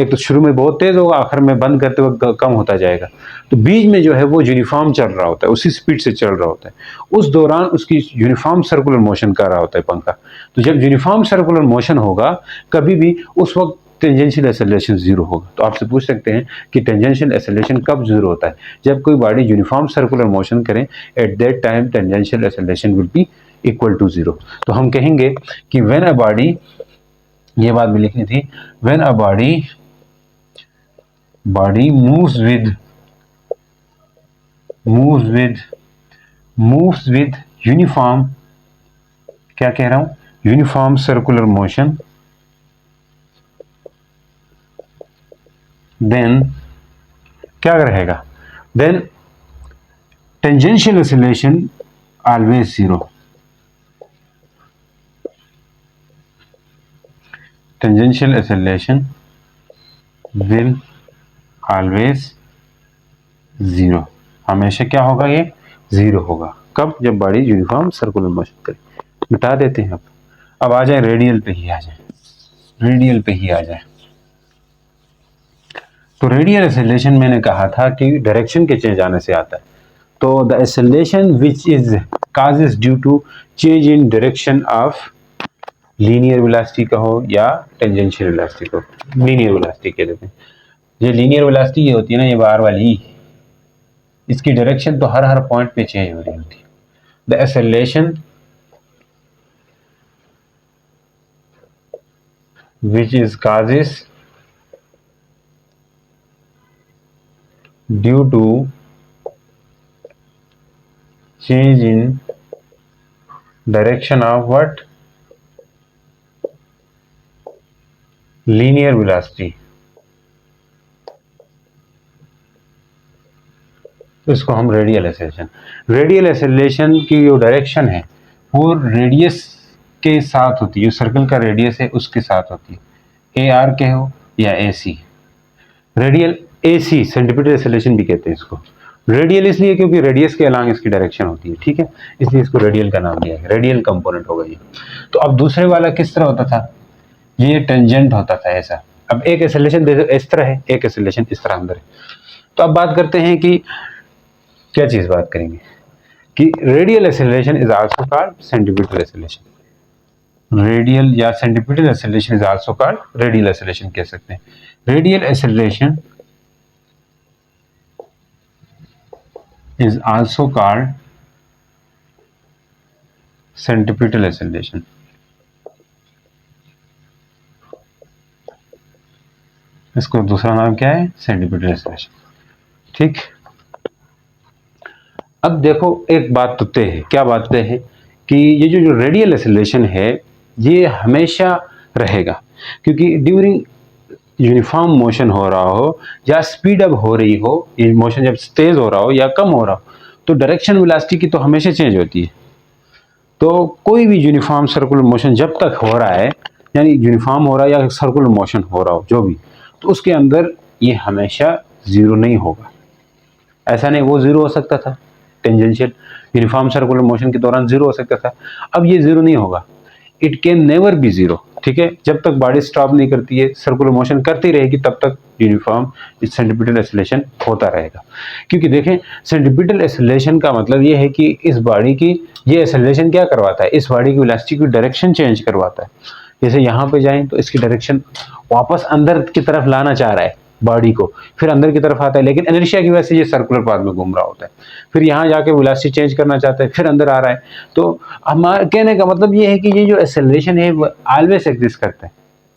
एक तो शुरू में बहुत तेज होगा, आखिर में बंद करते वक्त कम होता जाएगा, तो बीच में जो है वो यूनिफॉर्म चल रहा होता है, उसी स्पीड से चल रहा होता है, उस दौरान उसकी यूनिफॉर्म सर्कुलर मोशन कर रहा होता है पंखा। तो जब यूनिफॉर्म सर्कुलर मोशन होगा कभी भी, उस वक्त टेंजेंशियल एक्सेलरेशन जीरो होगा। तो आपसे पूछ सकते हैं कि टेंजेंशियल एक्सेलरेशन कब जीरो होता है? जब कोई बॉडी यूनिफॉर्म सर्कुलर मोशन करे, at that time tangential acceleration will be equal to zero. तो हम कहेंगे कि व्हेन अ बॉडी, ये बात भी लिखनी थी, when a body moves with uniform, क्या कह रहा हूं, यूनिफॉर्म सर्कुलर मोशन, देन क्या रहेगा, then tangential acceleration always zero, tangential acceleration will always zero, हमेशा क्या होगा, ये जीरो होगा। कब? जब बॉडी यूनिफॉर्म सर्कुलर मोशन करे। मिटा देते हैं। अब आ जाए रेडियल पे ही आ जाए, रेडियल पे ही आ जाए। तो रेडियल एक्सेलरेशन मैंने कहा था कि डायरेक्शन के चेंज आने से आता है। तो the acceleration which is causes due to change in direction of linear velocity कहो या टेंजेंशियल वेलोसिटी को, लीनियर वेलोसिटी कह देते हैं। ये लीनियर वेलोसिटी ये होती है ना, ये बार वाली, इसकी डायरेक्शन तो हर पॉइंट पे चेंज हो रही होती है। The acceleration which is causes due to change in direction of what, linear velocity। तो इसको हम रेडियल एक्सेलरेशन, रेडियल एक्सेलरेशन की जो डायरेक्शन है वो रेडियस के साथ होती है, जो सर्कल का रेडियस है उसके साथ होती है, ए आर कहो या ए सी। रेडियल ए सी सेंटीपीटल एक्सेलरेशन भी कहते हैं इसको। रेडियल इसलिए क्योंकि रेडियस के अलांग इसकी डायरेक्शन होती है, ठीक है, इसलिए इसको रेडियल का नाम दिया है, रेडियल कंपोनेंट होगा ये। तो अब दूसरे वाला किस तरह होता था, ये टेंजेंट होता था ऐसा। अब एक एक्सेलरेशन इस तरह है, एक एक्सेलरेशन इस तरह अंदर है। तो अब बात करते हैं कि क्या चीज बात करेंगे कि radial acceleration is also called centripetal acceleration. Radial या centripetal acceleration is also called radial acceleration कह सकते हैं। Radial acceleration is also called centripetal acceleration। इसको दूसरा नाम क्या है, सेंट्रीपिटल एक्सेलरेशन, ठीक। अब देखो एक बात तो तय है, क्या बात तय है कि ये जो रेडियल एक्सेलरेशन है ये हमेशा रहेगा, क्योंकि ड्यूरिंग यूनिफॉर्म मोशन हो रहा हो या स्पीड अप हो रही हो, ये मोशन जब तेज हो रहा हो या कम हो रहा हो, तो डायरेक्शन वेलोसिटी की तो हमेशा चेंज होती है। तो कोई भी यूनिफॉर्म सर्कुलर मोशन जब तक हो रहा है, यानी यूनिफॉर्म हो रहा है या सर्कुलर मोशन हो रहा हो जो भी, तो उसके अंदर ये हमेशा जीरो नहीं होगा। ऐसा नहीं वो जीरो हो सकता था, टेंजेंशियल यूनिफॉर्म सर्कुलर मोशन के दौरान जीरो हो सकता था, अब ये जीरो नहीं होगा। It can never be zero, ठीक है, जब तक बॉडी स्टॉप नहीं करती है, सर्कुलर मोशन करती रहेगी, तब तक यूनिफॉर्म सेंट्रीपिटल एक्सेलरेशन होता रहेगा। क्योंकि देखें सेंट्रीपिटल एक्सेलरेशन का मतलब ये है कि इस बॉडी की ये एक्सेलरेशन क्या करवाता है, इस बॉडी की वेलोसिटी की डायरेक्शन चेंज करवाता है। जैसे यहाँ पे जाएं तो इसकी डायरेक्शन वापस अंदर की तरफ लाना चाह रहा है बॉडी को, फिर अंदर की तरफ आता है, लेकिन इनर्शिया की वजह से ये सर्कुलर पाथ में घूम रहा होता है। फिर यहाँ जाके वेलोसिटी चेंज करना चाहता है, फिर अंदर आ रहा है। तो हमारे कहने का मतलब ये है कि ये जो एक्सेलरेशन है वो ऑलवेज एग्जिस्ट करता है,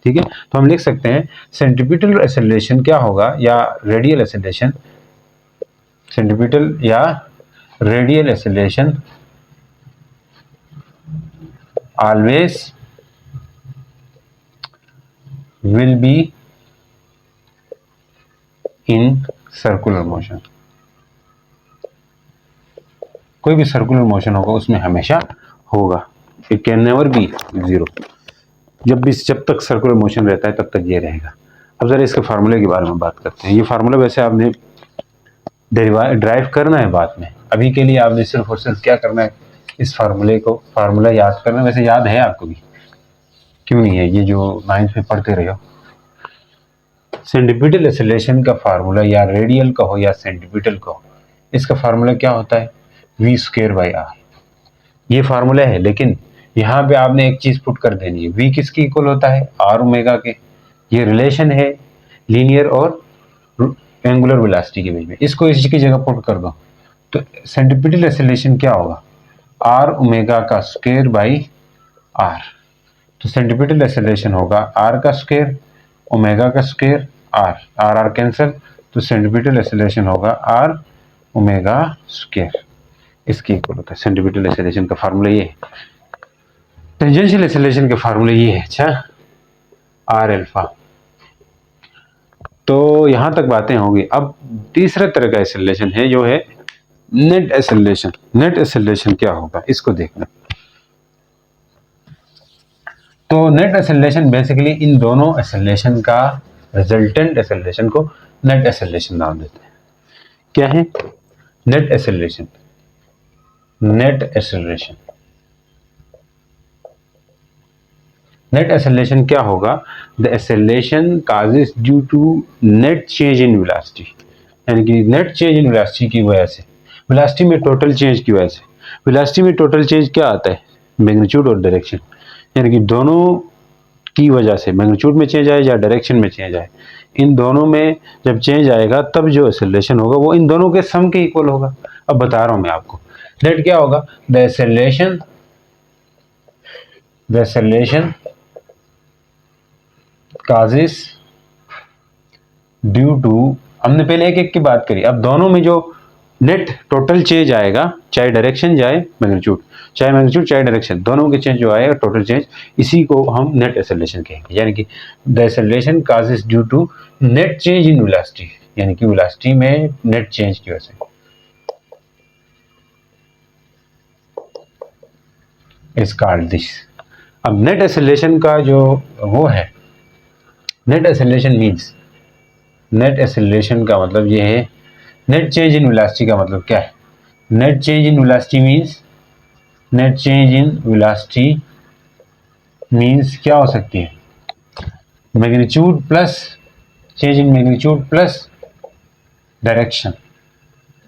ठीक है। तो हम लिख सकते हैं सेंट्रीपिटल एक्सेलरेशन क्या होगा, या रेडियल एक्सेलरेशन, सेंट्रीपिटल या radial acceleration always will be in circular motion। कोई भी सर्कुलर मोशन होगा उसमें हमेशा होगा, it can never be zero. जब तक सर्कुलर मोशन रहता है तब तक ये रहेगा। अब जरा इसके फार्मूले के बारे में बात करते हैं। ये फार्मूला वैसे आपने ड्राइव करना है बाद में, अभी के लिए आपने सिर्फ और सिर्फ क्या करना है, इस फार्मूले को फार्मूला याद करना। वैसे याद है आपको भी, क्यों नहीं है, ये जो 9th में पढ़ते रहे हो। सेंट्रीपिटल एक्सेलरेशन का फार्मूला, या रेडियल का हो या सेंट्रीपिटल का हो, इसका फार्मूला क्या होता है, v²/r। ये फार्मूला है, लेकिन यहाँ पे आपने एक चीज पुट कर देनी है, v किसकी इक्वल होता है, r ओमेगा के। ये रिलेशन है लीनियर और एंगुलर वेलोसिटी के बीच में, इसको इसी की जगह पुट कर दो। तो सेंट्रीपिटल एक्सेलरेशन क्या होगा, r ओमेगा का स्क्वायर बाई r। तो सेंट्रीपिटल एक्सेलरेशन होगा r का स्क्वायर ओमेगा का स्क्वायर r कैंसिल, तो सेंट्रीपिटल एक्सेलरेशन होगा r ओमेगा स्क्वायर, इसकी इक्वल होता है। सेंट्रीपिटल एक्सेलरेशन का फार्मूला ये है, टेंजेंशियल एक्सेलरेशन का फार्मूला ये है, अच्छा, r अल्फा। तो यहां तक बातें होंगी। अब तीसरा तरह का एक्सेलरेशन है जो है नेट एक्सेलरेशन। नेट एक्सेलरेशन क्या होगा इसको देखना। तो नेट एक्सेलरेशन बेसिकली इन दोनों एक्सेलरेशन का रिजल्टेंट एक्सेलरेशन को नेट एक्सेलरेशन नाम देते हैं। क्या है, net acceleration. Net acceleration, net acceleration क्या होगा, the acceleration causes due to net change in velocity, यानी कि नेट चेंज इन वेलोसिटी की वजह से, वेलोसिटी में टोटल चेंज की वजह से। वेलोसिटी में टोटल चेंज क्या आता है, मैग्नीट्यूड और डायरेक्शन, यानी कि दोनों की वजह से, मैग्नीट्यूड में चेंज आए या डायरेक्शन में चेंज आए, इन दोनों में जब चेंज आएगा तब जो एक्सेलरेशन होगा वो इन दोनों के सम के इक्वल होगा। अब बता रहा हूं मैं आपको, नेट क्या होगा, the acceleration causes due to, हमने पहले एक एक की बात करी, अब दोनों में जो नेट टोटल चेंज आएगा, चाहे डायरेक्शन जाए मैग्नीट्यूड, चाहे मैग्नीट्यूड चाहे डायरेक्शन, दोनों के चेंज जो आएगा टोटल चेंज, इसी को हम नेट एक्सेलरेशन कहेंगे। यानी कि the acceleration causes due to net change in velocity, यानी कि वेलोसिटी में नेट चेंज की वजह से, इज कॉल्ड दिस। अब नेट एक्सेलरेशन का जो वो है, net acceleration means, net acceleration का मतलब ये है नेट चेंज इन वेलोसिटी का मतलब क्या है? Net change in velocity means क्या हो सकती है? Magnitude plus change in magnitude plus direction,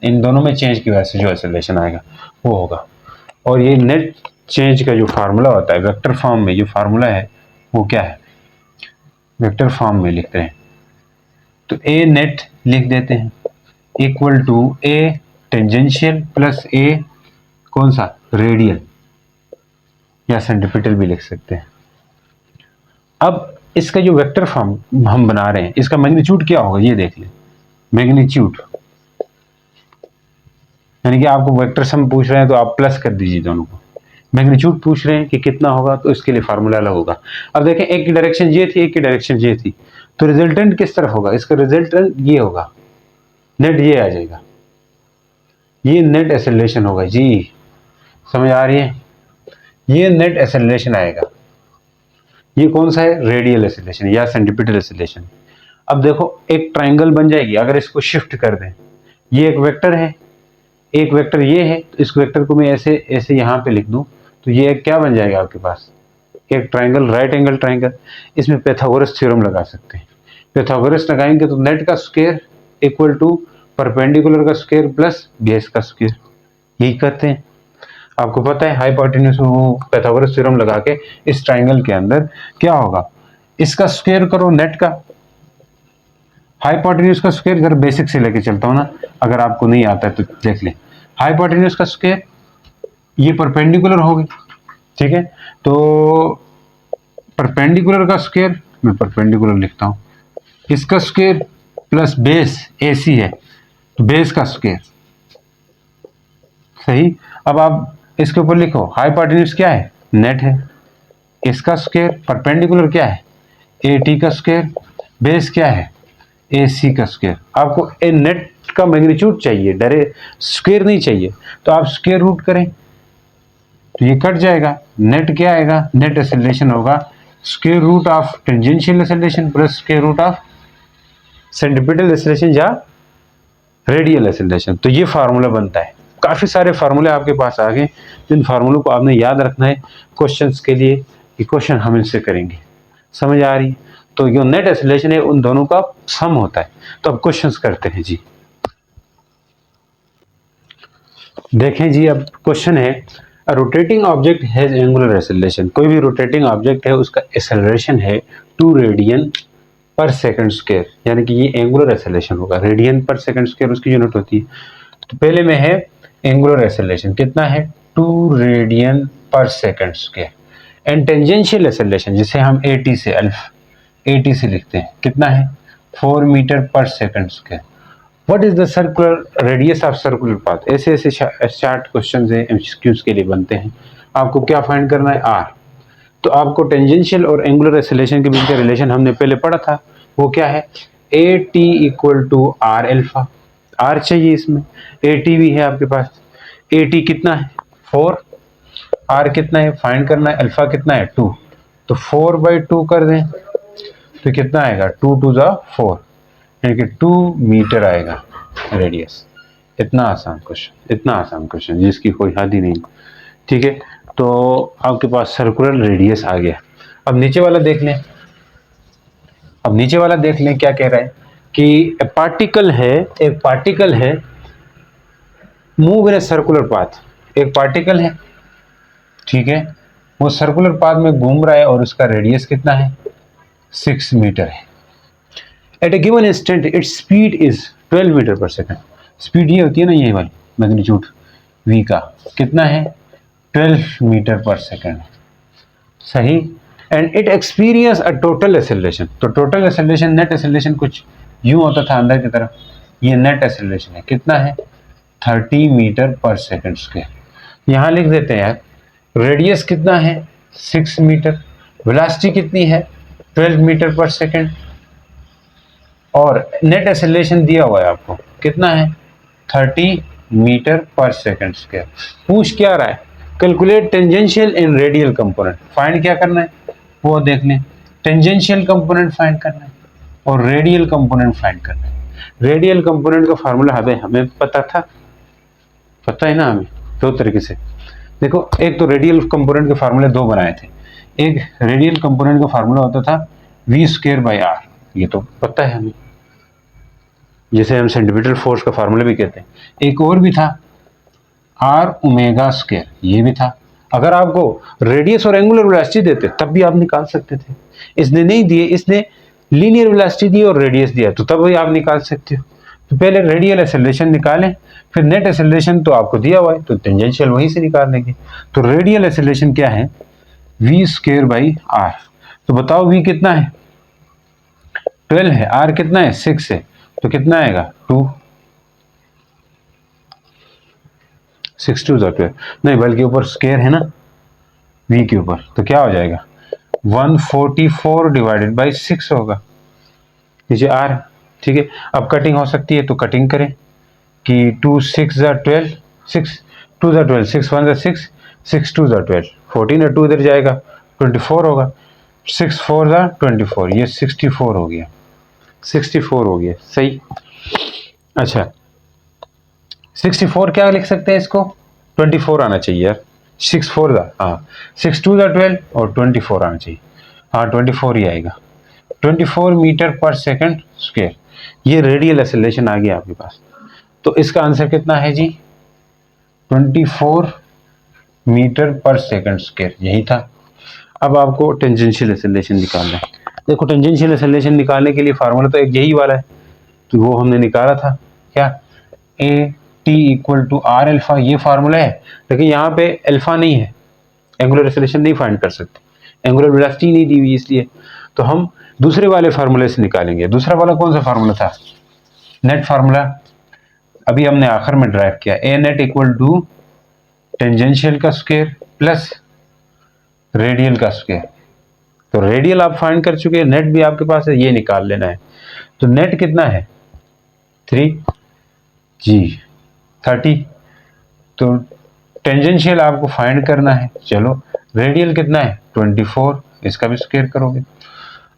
इन दोनों में चेंज की वजह से जो एक्सेलरेशन आएगा वो होगा। और ये नेट चेंज का जो फार्मूला होता है वेक्टर फॉर्म में, जो फार्मूला है वो क्या है? वेक्टर फॉर्म में लिखते हैं तो ए नेट लिख देते हैं equal to A tangential plus A कौन सा? रेडियल या सेंट्रीपिटल भी लिख सकते हैं। अब इसका जो वेक्टर फॉर्म हम बना रहे हैं इसका मैग्नीट्यूड क्या होगा ये देख लें। मैग्नीट्यूड यानी कि आपको वेक्टर सम पूछ रहे हैं तो आप प्लस कर दीजिए दोनों को। मैग्नीट्यूड पूछ रहे हैं कि कितना होगा तो इसके लिए फार्मूला अलग होगा। अब देखें एक की डायरेक्शन ये थी, एक की डायरेक्शन ये थी, तो रिजल्टेंट किस तरफ होगा? इसका रिजल्टेंट ये होगा, नेट ये आ जाएगा, ये नेट एक्सेलरेशन होगा जी। समझ आ रही है? ये नेट एक्सेलरेशन आएगा। ये कौन सा है? रेडियल एक्सेलरेशन या सेंट्रीपिटल एक्सेलरेशन। अब देखो एक ट्राइंगल बन जाएगी अगर इसको शिफ्ट कर दें। ये एक वेक्टर है, एक वेक्टर ये है, तो इस वेक्टर को मैं ऐसे ऐसे यहाँ पे लिख दूं तो ये क्या बन जाएगा आपके पास? एक ट्राइंगल, राइट एंगल ट्राइंगल। इसमें पाइथागोरस थ्योरम लगा सकते हैं। पाइथागोरस लगाएंगे तो नेट का स्क्वायर इक्वल टू परपेंडिकुलर का स्क्वायर प्लस बेस का स्क्वायर, यही करते हैं। आपको पता है हाइपोटेन्यूज वो पाइथागोरस थ्योरम लगा के इस ट्राइंगल के अंदर क्या होगा? इसका स्क्वायर करो नेट का, हाइपोटेन्यूज का स्क्वायर, अगर बेसिक से लेके चलता हूं ना, अगर आपको नहीं आता है तो देख लें। हाइपोटेन्यूज का स्क्वायर ये परपेंडिकुलर होगी, ठीक है, तो परपेंडिकुलर का स्क्वायर, मैं परपेंडिकुलर लिखता हूं, इसका स्क्वायर प्लस बेस AC है तो बेस का स्क्वायर, सही। अब आप इसके ऊपर लिखो हाइपोटेन्यूज क्या है? नेट है, इसका स्क्वायर परपेंडिकुलर क्या है? AT का स्क्वायर, बेस क्या है? AC का स्क्वायर। आपको ए नेट का मैग्नीट्यूड चाहिए, डायरेक्ट स्क्वायर नहीं चाहिए, तो आप स्क्वायर रूट करें तो ये कट जाएगा। नेट क्या आएगा? नेट एक्सेलरेशन होगा square root of tangential acceleration plus square root of centripetal acceleration या रेडियल एक्सेलरेशन। तो ये फार्मूला बनता है। काफी सारे फार्मूले आपके पास आ गए, जिन फार्मूलों को आपने याद रखना है क्वेश्चंस के लिए, ये क्वेश्चन हम इनसे करेंगे। समझ आ रही है? तो जो नेट एक्सेलरेशन है उन दोनों का सम होता है। तो अब क्वेश्चंस करते हैं जी। देखें जी, अब क्वेश्चन है rotating object has angular acceleration. कोई भी रोटेटिंग ऑब्जेक्ट है उसका एक्सेलरेशन है 2 रेडियन पर सेकंड स्क्वायर, यानी कि ये एंगुलर एक्सेलरेशन होगा। रेडियन पर सेकंड स्क्वायर उसकी यूनिट होती है। तो पहले में है एंगुलर एक्सेलरेशन कितना है? 2 रेडियन पर second square. And tangential acceleration जिसे हम AT से लिखते हैं कितना है? 4 metre per second square. What is the circular radius of circular path? ऐसे ऐसे शार्ट क्वेश्चन है, MCQs के लिए बनते हैं। आपको क्या फाइंड करना है? R। तो आपको टेंजेंशियल और एंगुलर एक्सेलरेशन के बीच का रिलेशन हमने पहले पढ़ा था, वो क्या है? AT equal to R alpha. R चाहिए इसमें, AT भी है आपके पास। AT कितना है? 4। R कितना है? फाइंड करना है। अल्फा कितना है? 2। तो 4/2 कर दें तो कितना आएगा? 2 2 जा 4, यानी कि 2 मीटर आएगा रेडियस। इतना आसान क्वेश्चन जिसकी कोई हद ही नहीं, ठीक है। तो आपके पास सर्कुलर रेडियस आ गया। अब नीचे वाला देख लें। क्या कह रहा है कि एक पार्टिकल है move in a circular path. एक पार्टिकल है, ठीक है, वो सर्कुलर पाथ में घूम रहा है और उसका रेडियस कितना है? 6 मीटर है। At a given instant its speed is 12 metre per second. Speed ये होती है ना, ये वाली मैग्नीट्यूड v का कितना है? 12 मीटर पर सेकंड, सही। And it experience a total acceleration. तो टोटल एक्सेलरेशन, नेट एक्सेलरेशन कुछ यूं होता था अंदर की तरफ, ये नेट एक्सेलरेशन है कितना है? 30 मीटर पर सेकंड स्क्वायर। यहां लिख देते हैं यार, रेडियस कितना है? 6 मीटर, वेलोसिटी कितनी है? 12 मीटर पर सेकंड, और नेट एक्सेलरेशन दिया हुआ है आपको कितना है? 30 मीटर पर सेकंड स्क्वायर। पूछ क्या रहा है? Calculate tangential and radial component. Find क्या करना है वो देख लें। टेंजेंशियल कंपोनेंट फाइंड करना है और रेडियल कंपोनेंट फाइंड करना है। रेडियल कंपोनेंट का फार्मूला हमें पता है ना हमें, दो तरीके से। देखो, एक तो रेडियल कंपोनेंट के फार्मूले दो बनाए थे। एक रेडियल कंपोनेंट का फार्मूला होता था v²/r, ये तो पता है हमें, जैसे हम सेंटीमीटर फोर्स का फार्मूला भी कहते हैं। एक और भी था r⍵², ये भी था। अगर आपको रेडियस और एंगुलर वेलोसिटी देते तब भी आप निकाल सकते थे। इसने नहीं दिए, इसने लीनियर वेलोसिटी दी और रेडियस दिया, तो तब भी आप निकाल सकते हो। तो पहले रेडियल एक्सेलरेशन निकालें, फिर नेट एक्सेलरेशन तो आपको दिया हुआ है, तो टेंजेंशियल वहीं से निकाल लेंगे। तो रेडियल एक्सेलरेशन क्या है, v²/r। तो बताओ v कितना है, 12 है, r कितना है, 6 है, तो कितना आएगा 2। 6 2 12, नहीं बल्कि ऊपर स्क्वायर है ना v के ऊपर, तो क्या हो जाएगा 144/6 होगा, नीचे r। ठीक है, अब कटिंग हो सकती है तो कटिंग करें कि 2 6 12, 6 2 12, 6 1 6, 6 2 12, 14 और 2 इधर जाएगा 24 होगा, 6 4 24, ये 64 हो गया, 64 हो गया, सही। अच्छा, 64 क्या लिख सकते हैं इसको, 24 आना चाहिए यार, 6 4 हाँ, 6 2 12 और 24 आना चाहिए, हाँ 24 ही आएगा, 24 मीटर पर सेकंड स्क्वायर। ये रेडियल एक्सेलरेशन आ गया आपके पास। तो इसका आंसर कितना है जी, 24 मीटर पर सेकंड स्क्वायर, यही था। अब आपको टेंजेंशियल एक्सेलरेशन निकालना है। देखो, टेंजेंशियल एक्सेलरेशन निकालने के लिए फार्मूला तो एक यही वाला है, तो वो हमने निकाला था, क्या, AT = r∠α, ये फार्मूला है। लेकिन यहाँ पे अल्फा नहीं है, एंगुलर एक्सेलरेशन नहीं फाइंड कर सकते, एंगुलर वेलोसिटी नहीं दी हुई, इसलिए तो हम दूसरे वाले फार्मूले से निकालेंगे। दूसरा वाला कौन सा फार्मूला था, नेट फार्मूला, अभी हमने आखिर में ड्राइव किया, A net = टेंजेंशियल का स्क्वायर प्लस रेडियल का स्क्वायर। तो रेडियल आप फाइंड कर चुके हैं, नेट भी आपके पास है, ये निकाल लेना है। तो नेट कितना है 3 जी 30, तो टेंजेंशियल आपको फाइंड करना है। चलो, रेडियल कितना है 24, इसका भी स्क्वायर करोगे।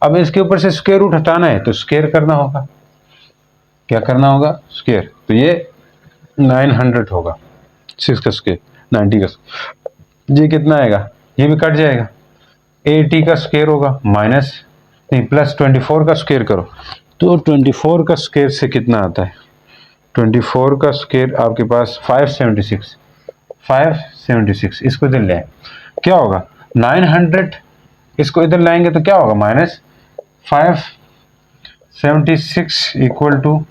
अब इसके ऊपर से स्क्वायर रूट हटाना है तो स्क्वायर करना होगा, क्या करना होगा, स्क्वायर। तो ये 900 होगा, 6 का स्क्वायर 90 का, ये कितना आएगा, ये भी कट जाएगा, 80 का स्क्वायर होगा माइनस नहीं प्लस 24 का स्क्वायर करो, तो 24 का स्क्वायर से कितना आता है, 24 का स्क्वायर आपके पास 576, 576, इसको इधर ले आए, क्या होगा 900, इसको इधर लाएंगे तो क्या होगा माइनस 576 =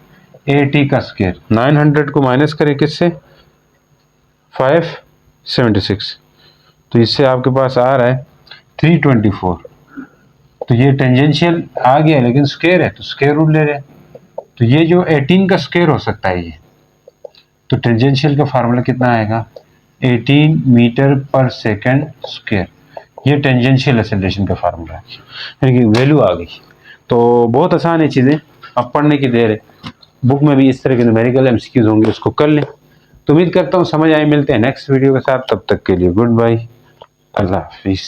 80 का स्क्वायर। 900 को माइनस करें किससे, 576, तो इससे आपके पास आ रहा है 324। तो ये टेंजेंशियल आ गया लेकिन स्क्वायर है तो स्क्वायर रूट ले रहे हैं, तो ये जो 18 का स्क्वायर हो सकता है ये, तो टेंजेंशियल का फार्मूला कितना आएगा 18 मीटर पर सेकंड स्क्वायर। ये टेंजेंशियल एक्सेलरेशन का फार्मूला है, यानी कि वैल्यू आ गई। तो बहुत आसान है चीज़ें, अब पढ़ने की देर है। बुक में भी इस तरह के न्यूमेरिकल एमसीक्यूज होंगे, उसको कर लें। तो उम्मीद करता हूँ समझ आए। मिलते हैं नेक्स्ट वीडियो के साथ, तब तक के लिए गुड बाय, अल्लाह हाफिज़।